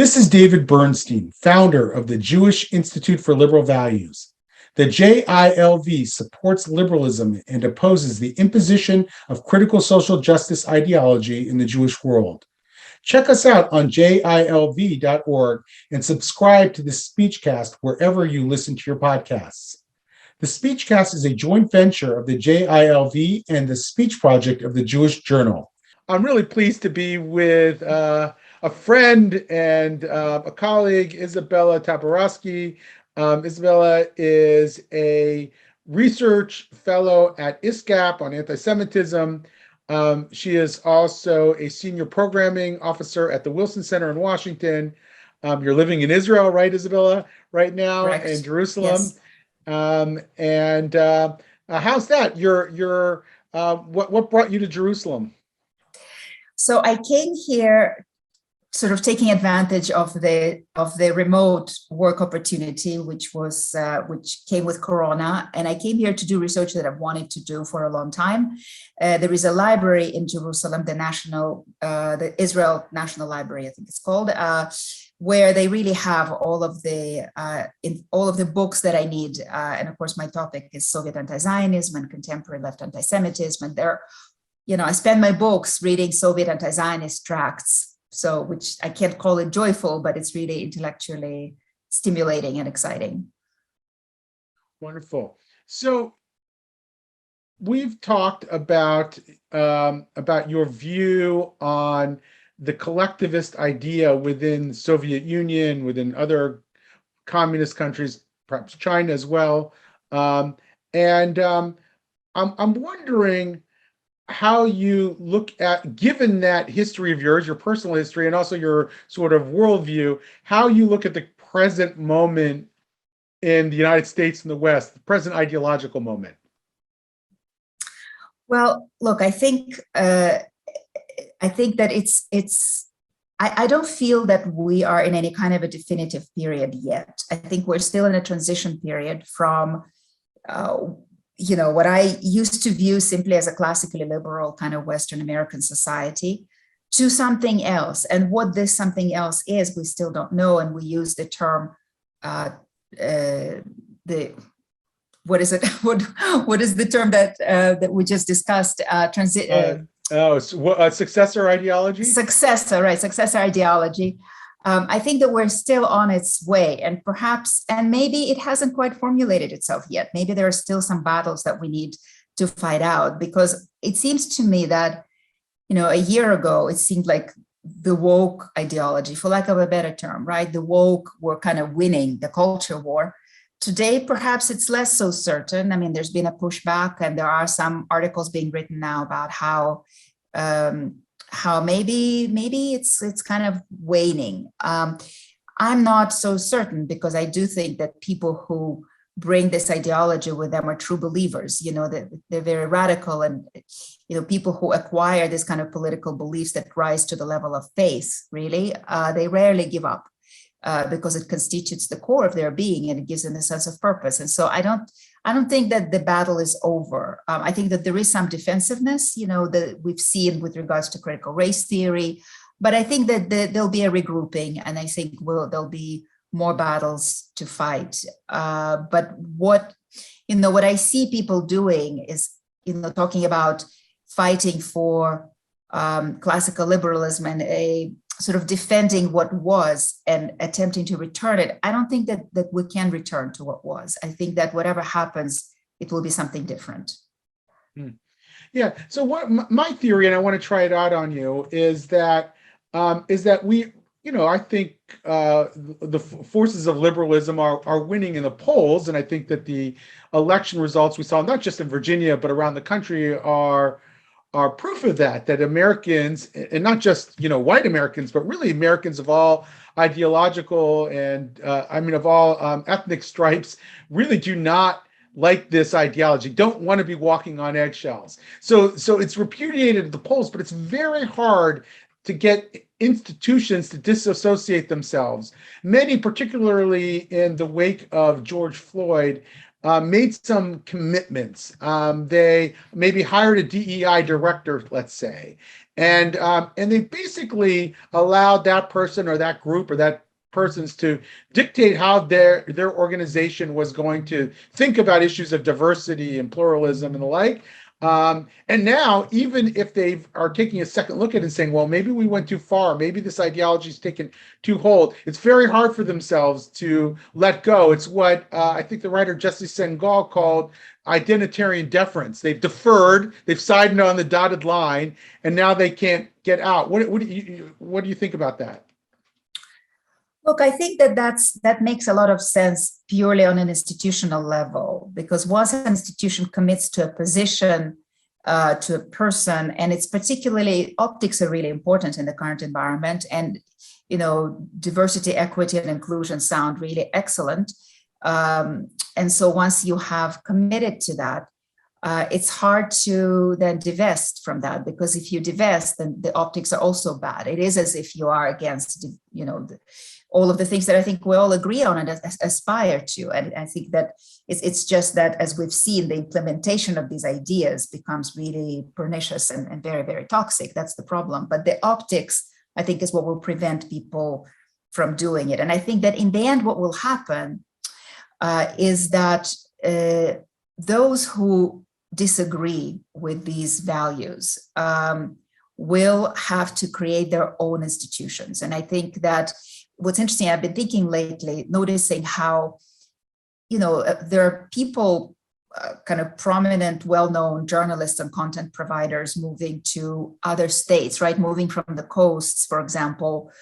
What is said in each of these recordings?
This is David Bernstein, founder of the Jewish Institute for Liberal Values. The JILV supports liberalism and opposes the imposition of critical social justice ideology in the Jewish world. Check us out on jilv.org and subscribe to the SpeechCast wherever you listen to your podcasts. The SpeechCast is a joint venture of the JILV and the Speech Project of the Jewish Journal. I'm really pleased to be with a friend and a colleague, Izabella Tabarovsky. Izabella is a research fellow at ISCAP on anti-Semitism. She is also a senior programming officer at the Wilson Center in Washington. You're living in Israel, right, Izabella, right now? Correct. In Jerusalem. Yes. How's that? What brought you to Jerusalem? So I came here sort of taking advantage of the remote work opportunity, which came with Corona. And I came here to do research that I've wanted to do for a long time. There is a library in Jerusalem, the Israel National Library, I think it's called, where they really have all of the books that I need. And of course, my topic is Soviet anti-Zionism and contemporary left anti-Semitism. And I spend my books reading Soviet anti-Zionist tracts, which I can't call it joyful, but it's really intellectually stimulating and exciting. Wonderful. So we've talked about your view on the collectivist idea within the Soviet Union, within other communist countries, perhaps China as well. I'm wondering how you look at, given that history of yours, your personal history, and also your sort of worldview, how you look at the present moment in the United States and the West, the present ideological moment. Well, look, I think that I don't feel that we are in any kind of a definitive period yet. I think we're still in a transition period from what I used to view simply as a classically liberal kind of Western American society to something else. And what this something else is, we still don't know. And we use the term, what is it? What is the term that we just discussed? Successor ideology? Successor ideology. I think that we're still on its way, and maybe it hasn't quite formulated itself yet. Maybe there are still some battles that we need to fight out, because it seems to me that, a year ago, it seemed like the woke ideology, for lack of a better term, right? The woke were kind of winning the culture war. Today, perhaps it's less so certain. I mean, there's been a pushback, and there are some articles being written now about how maybe it's kind of waning. I'm not so certain, because I do think that people who bring this ideology with them are true believers. They're very radical, and people who acquire this kind of political beliefs that rise to the level of faith, really, they rarely give up. Because it constitutes the core of their being, and it gives them a sense of purpose. And so I don't think that the battle is over. I think that there is some defensiveness, that we've seen with regards to critical race theory, but I think that there'll be a regrouping, and I think there'll be more battles to fight. But what I see people doing is, talking about fighting for classical liberalism and a sort of defending what was and attempting to return it. I don't think that we can return to what was. I think that whatever happens, it will be something different. Yeah. So what my theory, and I want to try it out on you, is that we, I think the forces of liberalism are winning in the polls, and I think that the election results we saw, not just in Virginia but around the country, are proof of that Americans, and not just white Americans, but really Americans of all ideological and of all ethnic stripes, really do not like this ideology, don't want to be walking on eggshells. So it's repudiated at the polls, but it's very hard to get institutions to disassociate themselves. Many, particularly in the wake of George Floyd, made some commitments. They maybe hired a DEI director, let's say, and they basically allowed that person or that group or that persons to dictate how their organization was going to think about issues of diversity and pluralism and the like. And now, even if they are taking a second look at it and saying, well, maybe we went too far, maybe this ideology is taken too hold, it's very hard for themselves to let go. It's what I think the writer Jesse Sengal called identitarian deference. They've deferred, they've sided on the dotted line, and now they can't get out. What do you think about that? Look, I think that makes a lot of sense purely on an institutional level, because once an institution commits to a position, to a person, and it's particularly optics are really important in the current environment, and diversity, equity, and inclusion sound really excellent. And so once you have committed to that, it's hard to then divest from that, because if you divest, then the optics are also bad. It is as if you are against, all of the things that I think we all agree on and aspire to. And I think that it's just that, as we've seen, the implementation of these ideas becomes really pernicious and very, very toxic. That's the problem. But the optics, I think, is what will prevent people from doing it. And I think that in the end, what will happen is that those who disagree with these values will have to create their own institutions. And I think that what's interesting, I've been thinking lately, noticing how, there are people, kind of prominent, well-known journalists and content providers moving to other states, right? Moving from the coasts, for example,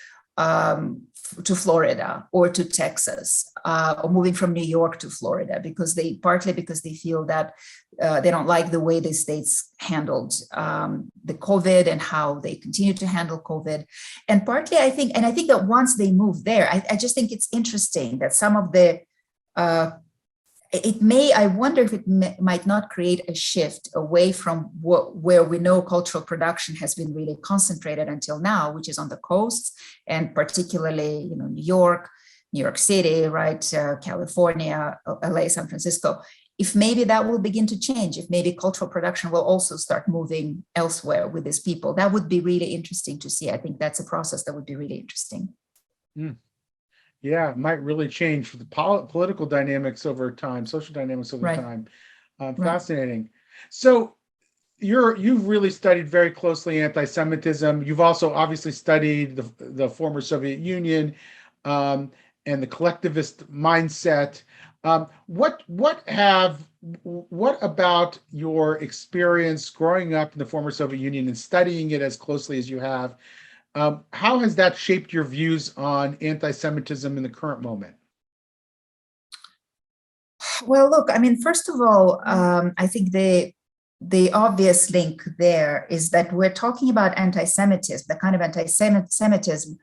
to Florida or to Texas, or moving from New York to Florida, partly because they feel that they don't like the way the states handled the COVID and how they continue to handle COVID. And partly, I think that once they move there, I just think it's interesting that some of the, I wonder if it might not create a shift away from where we know cultural production has been really concentrated until now, which is on the coasts, and particularly, New York City, right, California, LA, San Francisco. If maybe that will begin to change, if maybe cultural production will also start moving elsewhere with these people, that would be really interesting to see. I think that's a process that would be really interesting. Mm. Yeah, it might really change the political dynamics over time, social dynamics over time. Fascinating. So you've really studied very closely anti-Semitism. You've also obviously studied the former Soviet Union and the collectivist mindset. What about your experience growing up in the former Soviet Union and studying it as closely as you have? How has that shaped your views on anti-Semitism in the current moment? Well, look, first of all, I think the obvious link there is that we're talking about anti-Semitism, the kind of anti-Semitism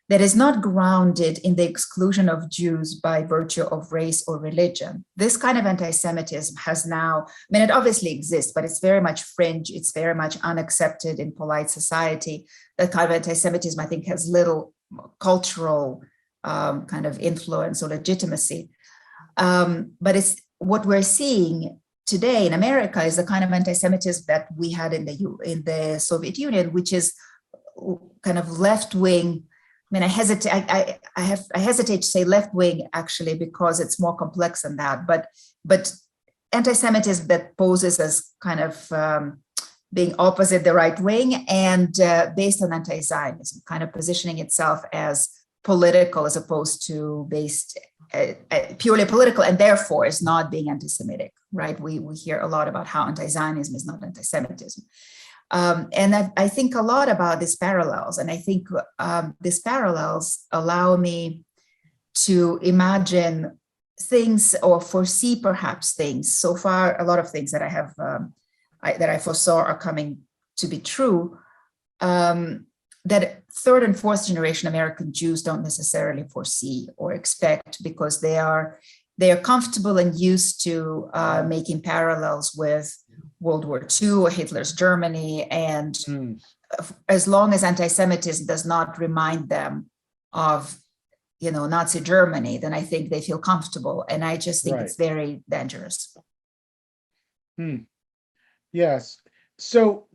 that is not grounded in the exclusion of Jews by virtue of race or religion. This kind of anti-Semitism has now, it obviously exists, but it's very much fringe. It's very much unaccepted in polite society. That kind of anti-Semitism, I think, has little cultural kind of influence or legitimacy. But it's what we're seeing today in America is the kind of anti-Semitism that we had in the Soviet Union, which is kind of left-wing. I hesitate to say left-wing, actually, because it's more complex than that. But anti-Semitism that poses as kind of being opposite the right wing and based on anti-Zionism, kind of positioning itself as political as opposed to based purely political, and therefore is not being anti-Semitic, right? We hear a lot about how anti-Zionism is not anti-Semitism. And I think a lot about these parallels, and I think these parallels allow me to imagine things or foresee perhaps things. So far, a lot of things that I have that I foresaw are coming to be true. That third and fourth generation American Jews don't necessarily foresee or expect, because they are comfortable and used to making parallels with World War II or Hitler's Germany. And as long as anti-Semitism does not remind them of, Nazi Germany, then I think they feel comfortable. And I just think it's very dangerous. Yes. So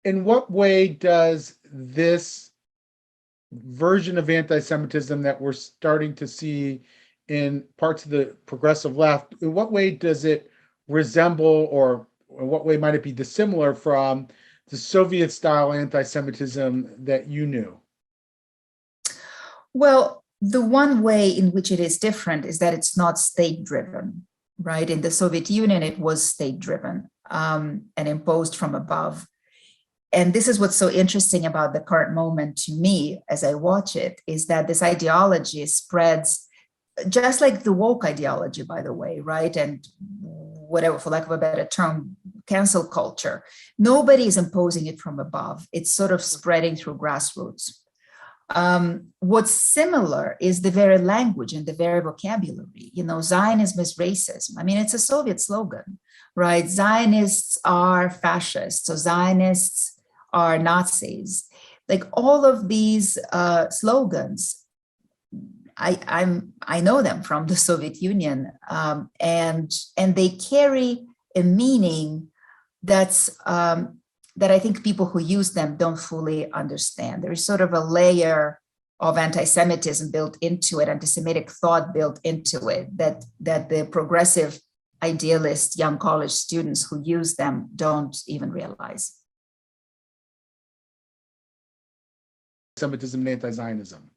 in what way does this version of anti-Semitism that we're starting to see in parts of the progressive left, in what way does it resemble, or in what way might it be dissimilar from the Soviet-style anti-Semitism that you knew? Well, the one way in which it is different is that it's not state-driven, right? In the Soviet Union, it was state-driven and imposed from above. And this is what's so interesting about the current moment to me as I watch it, is that this ideology spreads, just like the woke ideology, by the way, right? And whatever, for lack of a better term, cancel culture. Nobody is imposing it from above. It's sort of spreading through grassroots. What's similar is the very language and the very vocabulary. Zionism is racism. I mean, it's a Soviet slogan, right? Zionists are fascists, so Zionists are Nazis. Like all of these slogans, I know them from the Soviet Union, and they carry a meaning that I think people who use them don't fully understand. There is sort of a layer of anti-Semitism built into it, anti-Semitic thought built into it, that the progressive idealist young college students who use them don't even realize. Semitism and anti-Zionism.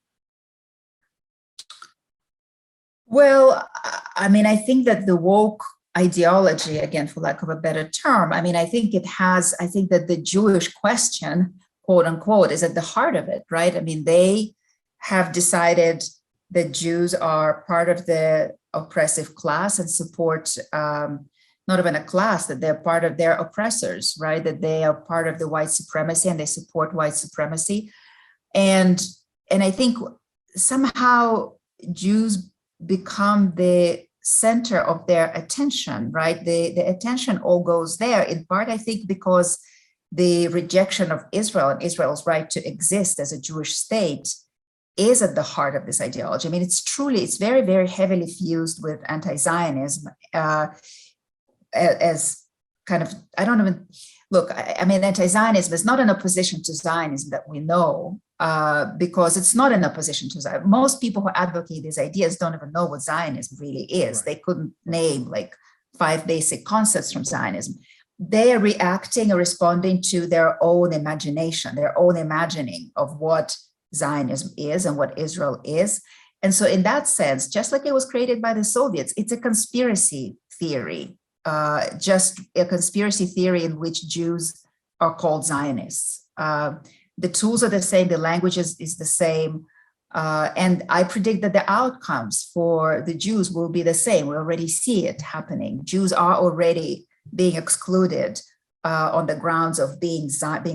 Well, I mean, I think that the woke ideology, again, for lack of a better term, I think that the Jewish question, quote unquote, is at the heart of it, right? I mean, they have decided that Jews are part of the oppressive class and support not even a class, that they're part of their oppressors, right? That they are part of the white supremacy and they support white supremacy. And I think somehow Jews become the center of their attention, right? The attention all goes there, in part, I think, because the rejection of Israel and Israel's right to exist as a Jewish state is at the heart of this ideology. I mean, it's very, very heavily fused with anti-Zionism as kind of, I don't even, look, I mean, anti-Zionism is not an opposition to Zionism that we know, because it's not in opposition to Zionism. Most people who advocate these ideas don't even know what Zionism really is. Right. They couldn't name like 5 basic concepts from Zionism. They are reacting or responding to their own imagination, their own imagining of what Zionism is and what Israel is. And so in that sense, just like it was created by the Soviets, it's a conspiracy theory, just a conspiracy theory in which Jews are called Zionists. The tools are the same, the language is the same, and I predict that the outcomes for the Jews will be the same. We already see it happening. Jews are already being excluded on the grounds of being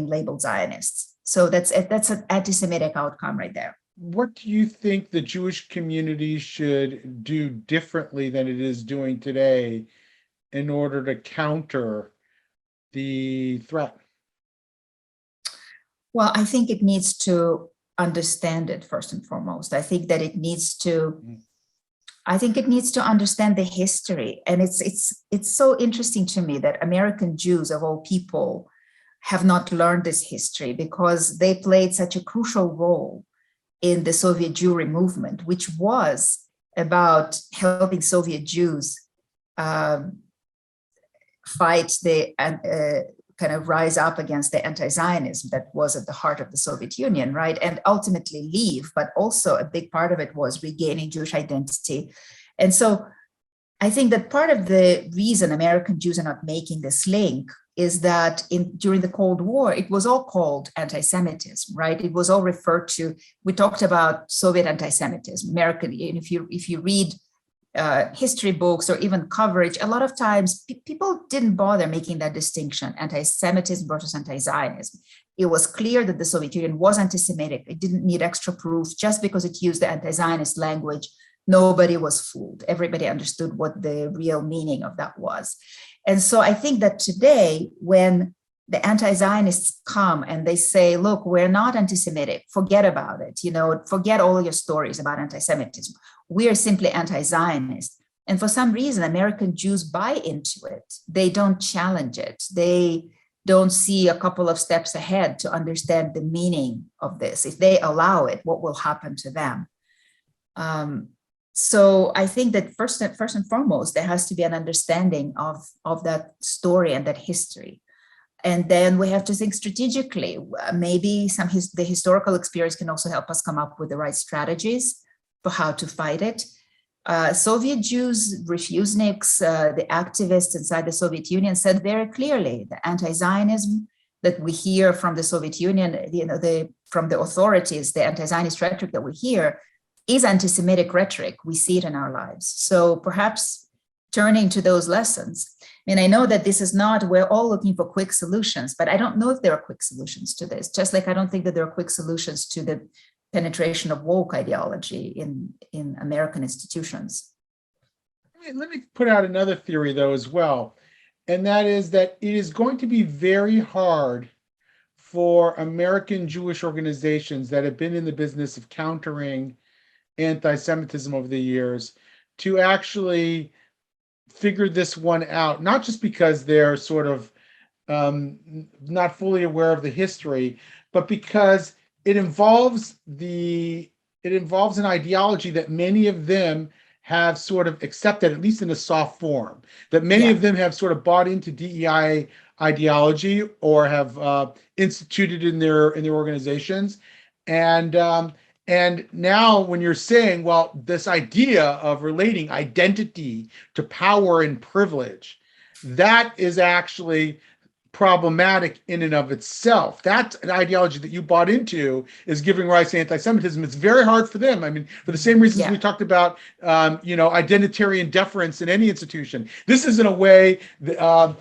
labeled Zionists. So that's an anti-Semitic outcome right there. What do you think the Jewish community should do differently than it is doing today in order to counter the threat? Well, I think it needs to understand it first and foremost. I think that it needs to understand the history. And it's so interesting to me that American Jews, of all people, have not learned this history, because they played such a crucial role in the Soviet Jewry movement, which was about helping Soviet Jews fight the kind of rise up against the anti-Zionism that was at the heart of the Soviet Union, right? And ultimately leave, but also a big part of it was regaining Jewish identity. And so I think that part of the reason American Jews are not making this link is that during the Cold War, it was all called anti-Semitism, right? It was all referred to, we talked about Soviet anti-Semitism, American, and if you read history books or even coverage, a lot of times people didn't bother making that distinction, anti-Semitism versus anti-Zionism. It was clear that the Soviet Union was anti-Semitic. It didn't need extra proof. Just because it used the anti-Zionist language, nobody was fooled. Everybody understood what the real meaning of that was. And so I think that today, when the anti-Zionists come and they say, look, we're not anti-Semitic, forget about it, forget all your stories about anti-Semitism. We are simply anti-Zionist. And for some reason, American Jews buy into it. They don't challenge it. They don't see a couple of steps ahead to understand the meaning of this. If they allow it, what will happen to them? So I think that first and foremost, there has to be an understanding of that story and that history. And then we have to think strategically. Maybe the historical experience can also help us come up with the right strategies for how to fight it. Soviet Jews, refuseniks, the activists inside the Soviet Union said very clearly the anti-Zionism that we hear from the Soviet Union, from the authorities, the anti-Zionist rhetoric that we hear is anti-Semitic rhetoric. We see it in our lives. So perhaps turning to those lessons. And I know that this is not, we're all looking for quick solutions, but I don't know if there are quick solutions to this, just like I don't think that there are quick solutions to the penetration of woke ideology in American institutions. Let me put out another theory, though, as well. And that is that it is going to be very hard for American Jewish organizations that have been in the business of countering anti-Semitism over the years to actually figure this one out, not just because they're sort of not fully aware of the history, but because it involves an ideology that many of them have sort of accepted, at least in a soft form, that many of them have sort of bought into DEI ideology or have instituted in their organizations. And now when you're saying, well, this idea of relating identity to power and privilege, that is actually problematic in and of itself. That's an ideology that you bought into is giving rise to anti-Semitism. It's very hard for them. I mean, for the same reasons we talked about, identitarian deference in any institution. This is in a way, a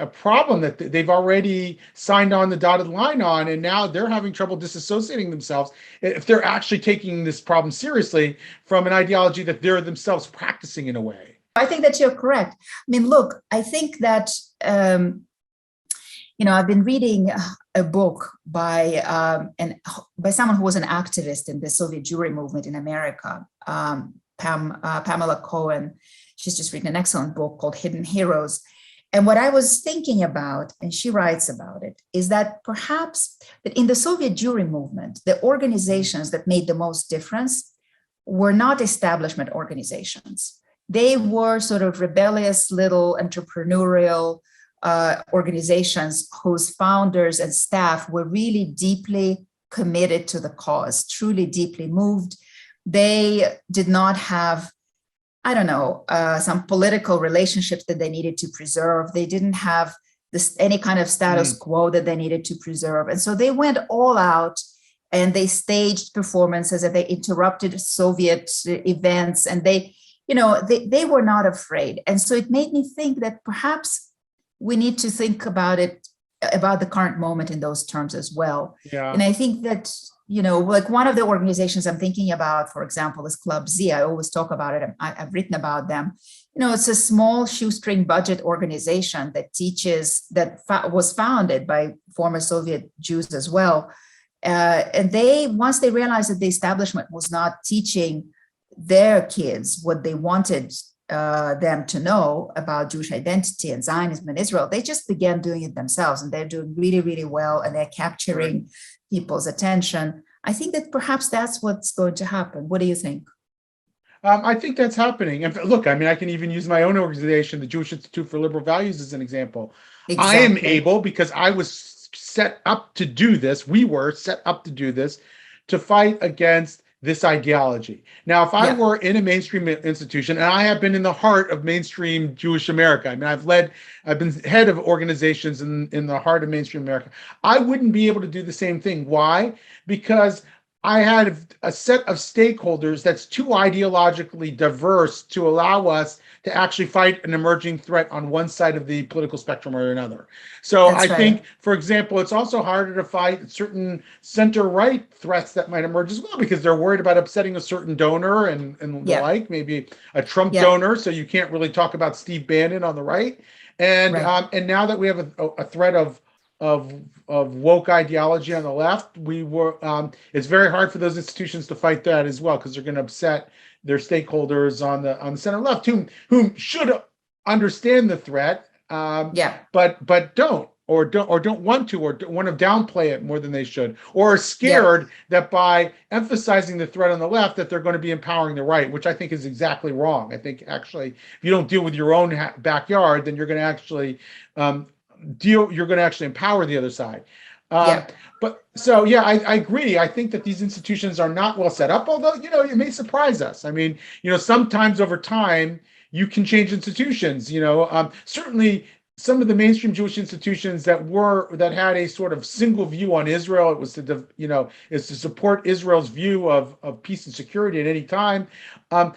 problem that they've already signed on the dotted line on, and now they're having trouble disassociating themselves if they're actually taking this problem seriously from an ideology that they're themselves practicing in a way. I think that you're correct. I mean, look, I think that, I've been reading a book by someone who was an activist in the Soviet Jewry movement in America, Pamela Cohen. She's just written an excellent book called Hidden Heroes. And what I was thinking about, and she writes about it, is that perhaps that in the Soviet Jewry movement, the organizations that made the most difference were not establishment organizations. They were sort of rebellious little entrepreneurial organizations whose founders and staff were really deeply committed to the cause, truly deeply moved. They did not have, some political relationships that they needed to preserve. They didn't have any kind of status quo that they needed to preserve. And so they went all out and they staged performances and they interrupted Soviet events, and they were not afraid. And so it made me think that perhaps we need to think about the current moment in those terms as well. Yeah. And I think that, like one of the organizations I'm thinking about, for example, is Club Z. I always talk about it. I've written about them. It's a small shoestring budget organization that was founded by former Soviet Jews as well. And once they realized that the establishment was not teaching their kids what they wanted them to know about Jewish identity and Zionism and Israel, they just began doing it themselves, and they're doing really, really well, and they're capturing people's attention. I think that perhaps that's what's going to happen. What do you think? I think that's happening. And look, I mean, I can even use my own organization, the Jewish Institute for Liberal Values, as an example. Exactly. I am able, because I was set up to do this, we were set up to do this, to fight against this ideology. Now, if I were in a mainstream institution, and I have been in the heart of mainstream Jewish America, I mean, I've been head of organizations in the heart of mainstream America, I wouldn't be able to do the same thing. Why? Because I had a set of stakeholders that's too ideologically diverse to allow us to actually fight an emerging threat on one side of the political spectrum or another. So I think, for example, it's also harder to fight certain center-right threats that might emerge as well, because they're worried about upsetting a certain donor and the like, maybe a Trump donor. So you can't really talk about Steve Bannon on the right. Right. And now that we have a threat of woke ideology on the left, it's very hard for those institutions to fight that as well, because they're going to upset their stakeholders on the center left, whom should understand the threat, Yeah. but don't want to, or don't want to downplay it more than they should, or are Yeah. scared that by emphasizing the threat on the left that they're going to be empowering the right, which I think is exactly wrong. I think actually, if you don't deal with your own backyard, then you're going to actually you're going to actually empower the other side. Um, Yeah. but so yeah, I agree. I think that these institutions are not well set up, although it may surprise us. I mean, sometimes over time you can change institutions. Certainly some of the mainstream Jewish institutions that had a sort of single view on Israel. It was is to support Israel's view of peace and security at any time.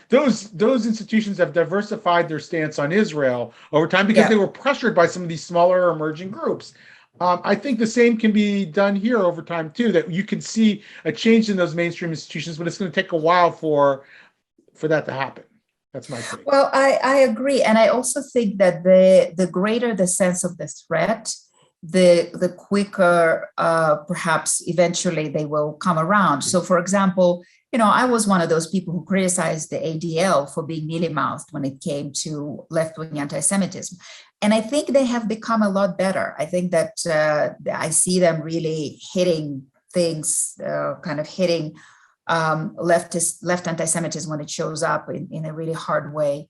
Those institutions have diversified their stance on Israel over time because they Yeah. were pressured by some of these smaller emerging groups. I think the same can be done here over time too. That you can see a change in those mainstream institutions, but it's going to take a while for that to happen. That's my take. Well, I agree. And I also think that the greater the sense of the threat, the quicker perhaps eventually they will come around. So for example, I was one of those people who criticized the ADL for being mealy-mouthed when it came to left-wing anti-Semitism. And I think they have become a lot better. I think that I see them really hitting things, kind of hitting left anti-Semitism when it shows up in a really hard way.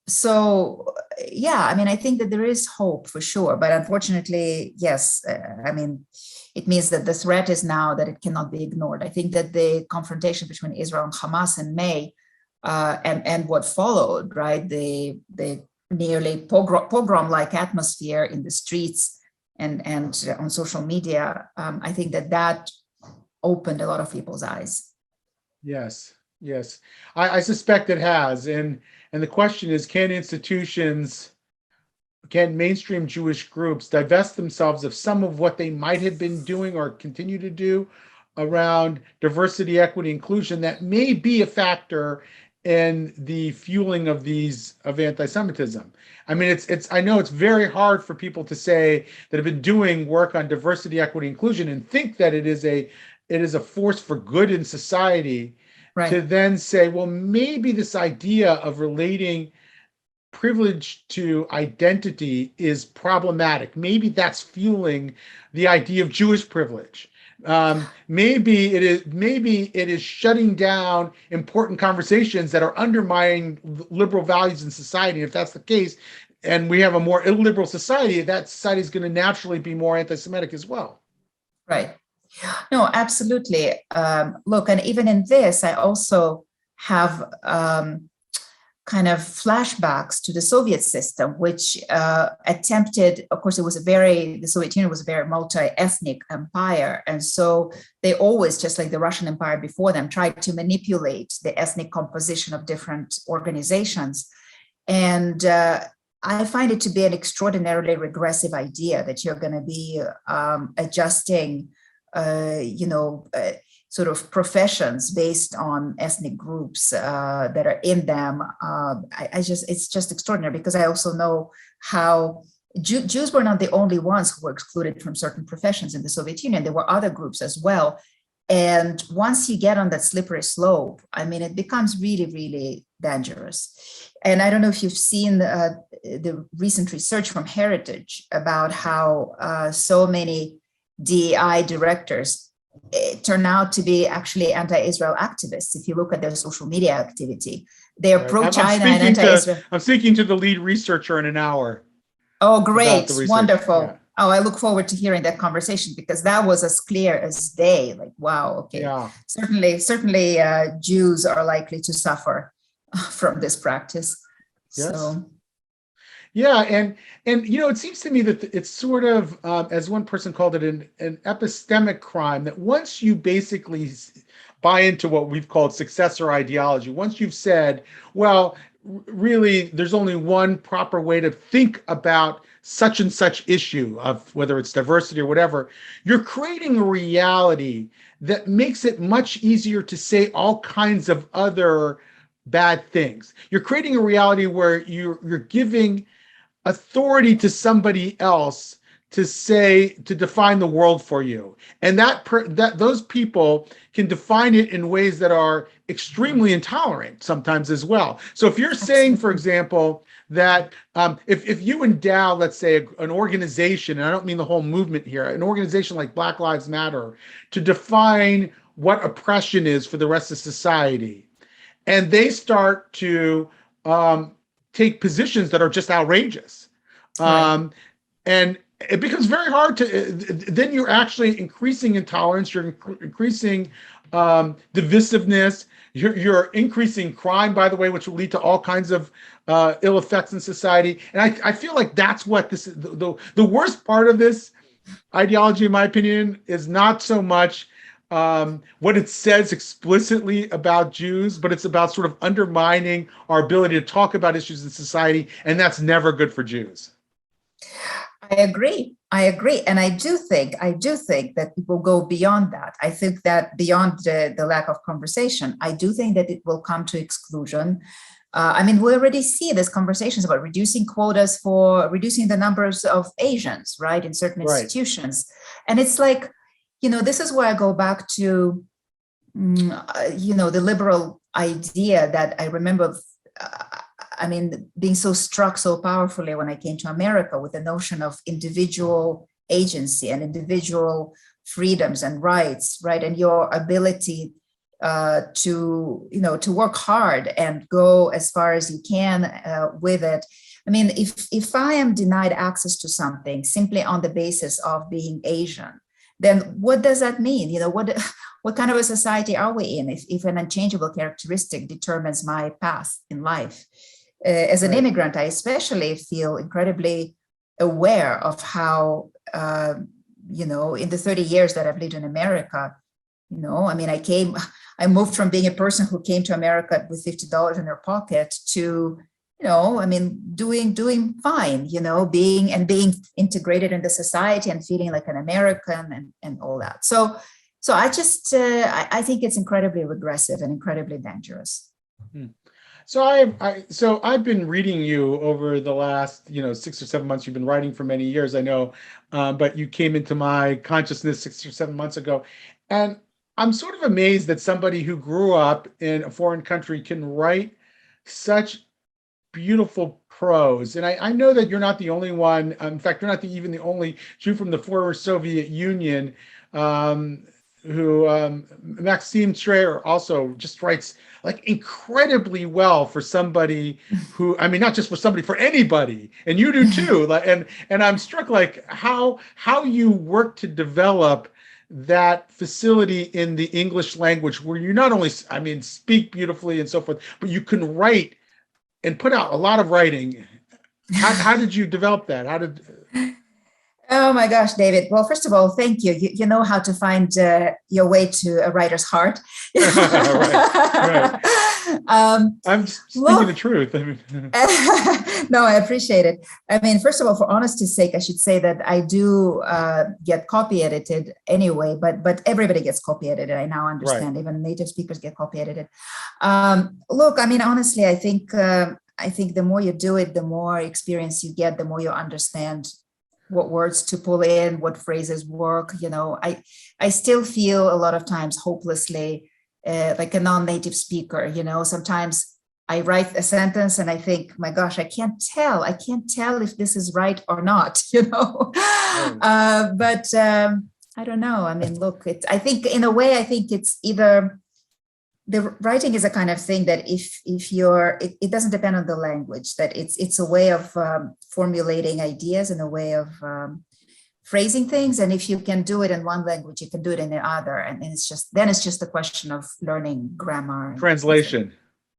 So yeah, I mean, I think that there is hope for sure, but unfortunately, yes, I mean, it means that the threat is now that it cannot be ignored. I think that the confrontation between Israel and Hamas in May and what followed, right, the nearly pogrom-like atmosphere in the streets and on social media, I think that opened a lot of people's eyes. Yes, yes. I suspect it has. And the question is, can mainstream Jewish groups divest themselves of some of what they might have been doing or continue to do around diversity, equity, inclusion that may be a factor in the fueling of anti-Semitism? I mean, I know it's very hard for people to say that have been doing work on diversity, equity, inclusion and think that it is a force for good in society, to Right. then say, well, maybe this idea of relating privilege to identity is problematic. Maybe that's fueling the idea of Jewish privilege. Maybe it is shutting down important conversations that are undermining liberal values in society. And if that's the case, and we have a more illiberal society, that society is going to naturally be more anti-Semitic as well. Right. No, absolutely. Look, and even in this, I also have kind of flashbacks to the Soviet system, which attempted, of course, the Soviet Union was a very multi-ethnic empire. And so they always, just like the Russian Empire before them, tried to manipulate the ethnic composition of different organizations. And I find it to be an extraordinarily regressive idea that you're going to be adjusting, sort of professions based on ethnic groups that are in them. It's just extraordinary, because I also know how Jews were not the only ones who were excluded from certain professions in the Soviet Union. There were other groups as well. And once you get on that slippery slope, I mean, it becomes really, really dangerous. And I don't know if you've seen the recent research from Heritage about how so many DEI directors turn out to be actually anti-Israel activists. If you look at their social media activity, they are pro-China and anti-Israel. I'm speaking to the lead researcher in an hour. Oh, great. Wonderful. Yeah. Oh, I look forward to hearing that conversation, because that was as clear as day. Like, wow, okay. Yeah. Certainly, Jews are likely to suffer from this practice. Yes. So. Yeah, and it seems to me that it's sort of, as one person called it, an epistemic crime, that once you basically buy into what we've called successor ideology, once you've said, well, really, there's only one proper way to think about such and such issue, of whether it's diversity or whatever, you're creating a reality that makes it much easier to say all kinds of other bad things. You're creating a reality where you're giving authority to somebody else to define the world for you, and that those people can define it in ways that are extremely intolerant sometimes as well. So if you're saying, for Absolutely. example, that if you endow, let's say, an organization, and I don't mean the whole movement here, an organization like Black Lives Matter, to define what oppression is for the rest of society, and they start to take positions that are just outrageous, Right. um, and it becomes very hard to, then you're actually increasing intolerance, you're increasing divisiveness, you're increasing crime, by the way, which will lead to all kinds of ill effects in society. And I feel like that's what this is. The worst part of this ideology, in my opinion, is not so much what it says explicitly about Jews, but it's about sort of undermining our ability to talk about issues in society, and that's never good for Jews. I agree. I agree. And I do think that people go beyond that. I think that beyond the lack of conversation, I do think that it will come to exclusion. I mean, we already see these conversations about reducing quotas for reducing the numbers of Asians, right, in certain institutions. And it's like, this is where I go back to, the liberal idea that I remember, being so struck so powerfully when I came to America with the notion of individual agency and individual freedoms and rights, right? And your ability to work hard and go as far as you can with it. I mean, if I am denied access to something simply on the basis of being Asian, then what does that mean? What kind of a society are we in if an unchangeable characteristic determines my path in life? As an immigrant, I especially feel incredibly aware of how, in the 30 years that I've lived in America, I moved from being a person who came to America with $50 in their pocket to, doing fine, being integrated in the society and feeling like an American and all that. So I just, I think it's incredibly regressive and incredibly dangerous. Hmm. So I've been reading you over the last 6 or 7 months. You've been writing for many years, I know, but you came into my consciousness 6 or 7 months ago, and I'm sort of amazed that somebody who grew up in a foreign country can write such beautiful prose. And I know that you're not the only one. In fact, you're not even the only Jew from the former Soviet Union. Who Maxime Schreier also just writes like incredibly well for somebody who, not just for somebody, for anybody, and you do too. And I'm struck like how you work to develop that facility in the English language where you not only speak beautifully and so forth, but you can write and put out a lot of writing. How did you develop that? Oh my gosh, David. Well, first of all, thank you. You know how to find your way to a writer's heart. Right. I'm speaking the truth. No, I appreciate it. First of all, for honesty's sake, I should say that I do get copy edited anyway, but everybody gets copy edited. I now understand. Right. Even native speakers get copy edited. Look, honestly, I think the more you do it, the more experience you get, the more you understand what words to pull in, what phrases work. I still feel a lot of times hopelessly like a non-native speaker. Sometimes I write a sentence and I think, my gosh, I can't tell if this is right or not. But I don't know. Look, I think in a way, I think it's either the writing is a kind of thing that if you're, it doesn't depend on the language, that it's a way of formulating ideas and a way of phrasing things. And if you can do it in one language, you can do it in the other. And it's just a question of learning grammar. Translation.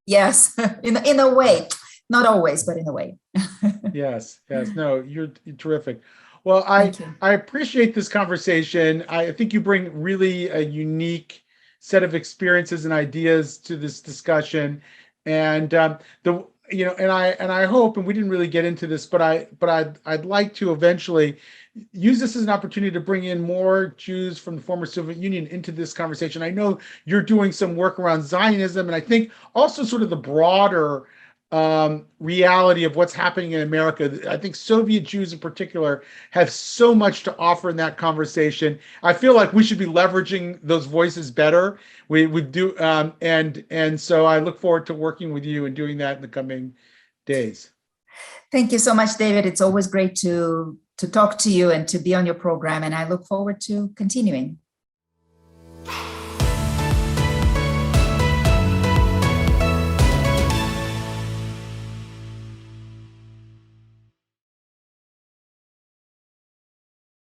Yes, in a way, not always, but in a way. Yes. No, you're terrific. Well, I appreciate this conversation. I think you bring really a unique set of experiences and ideas to this discussion, and and I hope, and we didn't really get into this, but I'd like to eventually use this as an opportunity to bring in more Jews from the former Soviet Union into this conversation. I know you're doing some work around Zionism, and I think also sort of the broader reality of what's happening in America. I think Soviet Jews in particular have so much to offer in that conversation. I feel like we should be leveraging those voices better. We do, and so I look forward to working with you and doing that in the coming days. Thank you so much, David. It's always great to talk to you and to be on your program, and I look forward to continuing.